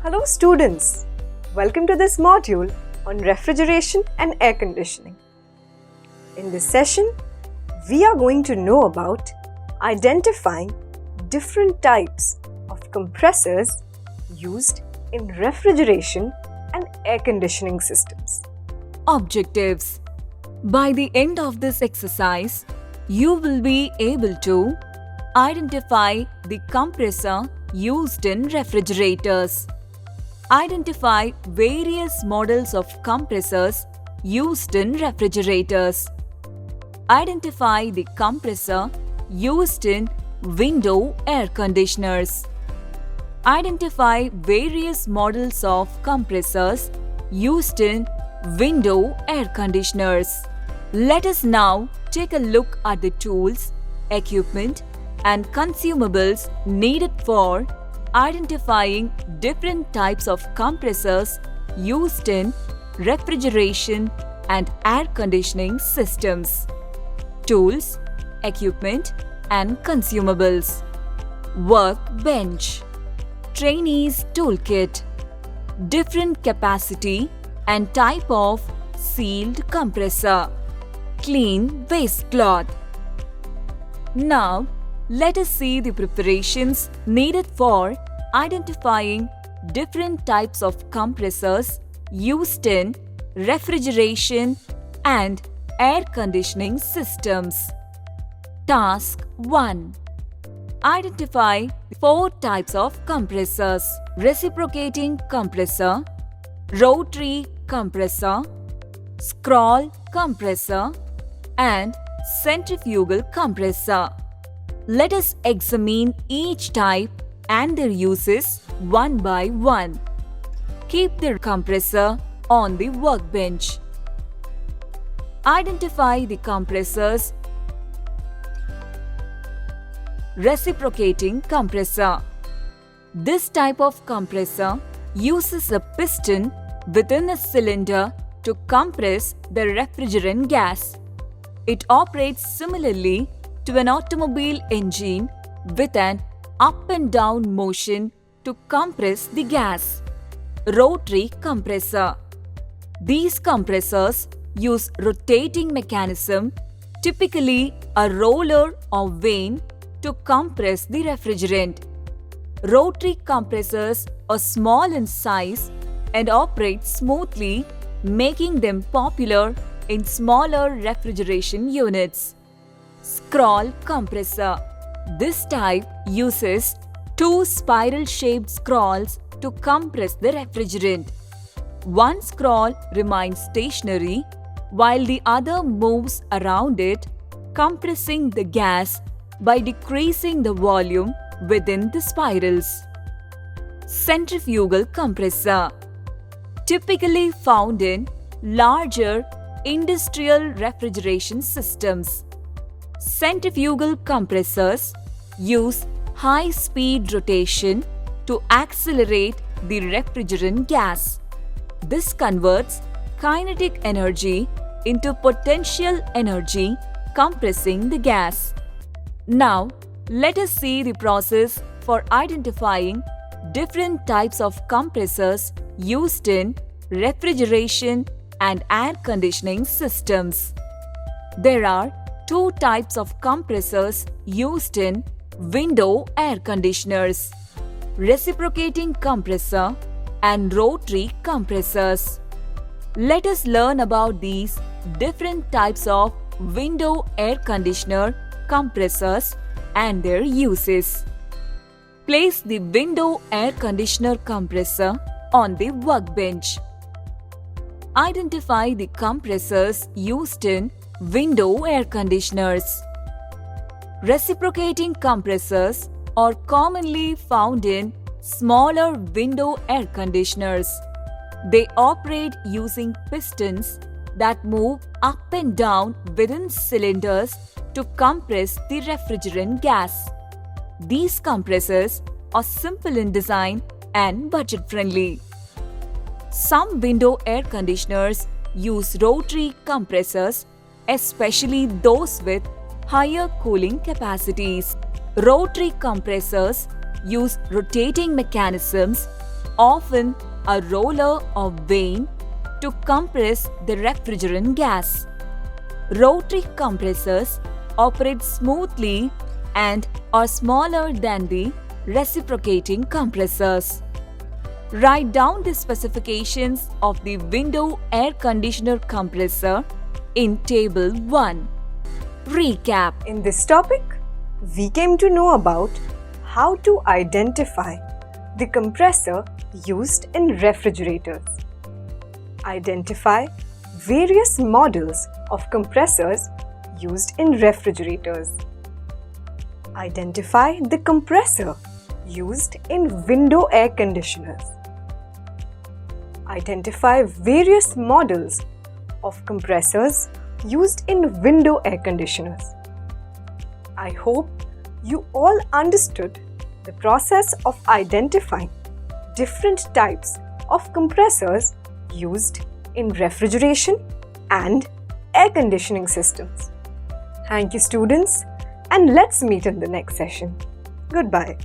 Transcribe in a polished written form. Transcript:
Hello students, welcome to this module on refrigeration and air conditioning. In this session, we are going to know about identifying different types of compressors used in refrigeration and air conditioning systems. Objectives. By the end of this exercise, you will be able to identify the compressor used in refrigerators. Identify various models of compressors used in refrigerators. Identify the compressor used in window air conditioners. Identify various models of compressors used in window air conditioners. Let us now take a look at the tools, equipment, and consumables needed for identifying different types of compressors used in refrigeration and air conditioning systems. Tools, equipment, and consumables. Workbench. Trainees toolkit. Different capacity and type of sealed compressor. Clean waste cloth. Now, let us see the preparations needed for identifying different types of compressors used in refrigeration and air conditioning systems. Task 1. Identify 4 types of compressors: reciprocating compressor, rotary compressor, scroll compressor, and centrifugal compressor. Let us examine each type and their uses one by one. Keep the compressor on the workbench. Identify the compressors. Reciprocating compressor. This type of compressor uses a piston within a cylinder to compress the refrigerant gas. It operates similarly to an automobile engine with an up and down motion to compress the gas. Rotary compressor. These compressors use rotating mechanism, typically a roller or vane, to compress the refrigerant. Rotary compressors are small in size and operate smoothly, making them popular in smaller refrigeration units. Scroll compressor. This type uses 2 spiral-shaped scrolls to compress the refrigerant. One scroll remains stationary while the other moves around it, compressing the gas by decreasing the volume within the spirals. Centrifugal compressor. Typically found in larger industrial refrigeration systems. Centrifugal compressors use high-speed rotation to accelerate the refrigerant gas. This converts kinetic energy into potential energy, compressing the gas. Now, let us see the process for identifying different types of compressors used in refrigeration and air conditioning systems. There are 2 types of compressors used in window air conditioners: reciprocating compressor and rotary compressors. Let us learn about these different types of window air conditioner compressors and their uses. Place the window air conditioner compressor on the workbench. Identify the compressors used in window air conditioners. Reciprocating compressors are commonly found in smaller window air conditioners. They operate using pistons that move up and down within cylinders to compress the refrigerant gas. These compressors are simple in design and budget-friendly. Some window air conditioners use rotary compressors, especially those with higher cooling capacities. Rotary compressors use rotating mechanisms often a roller or vane to compress the refrigerant gas. Rotary compressors operate smoothly and are smaller than the reciprocating compressors. Write down the specifications of the window air conditioner compressor in Table 1. Recap. In this topic, we came to know about how to identify the compressor used in refrigerators. Identify various models of compressors used in refrigerators. Identify the compressor used in window air conditioners. Identify various models of compressors used in window air conditioners. I hope you all understood the process of identifying different types of compressors used in refrigeration and air conditioning systems. Thank you, students, and let's meet in the next session. Goodbye.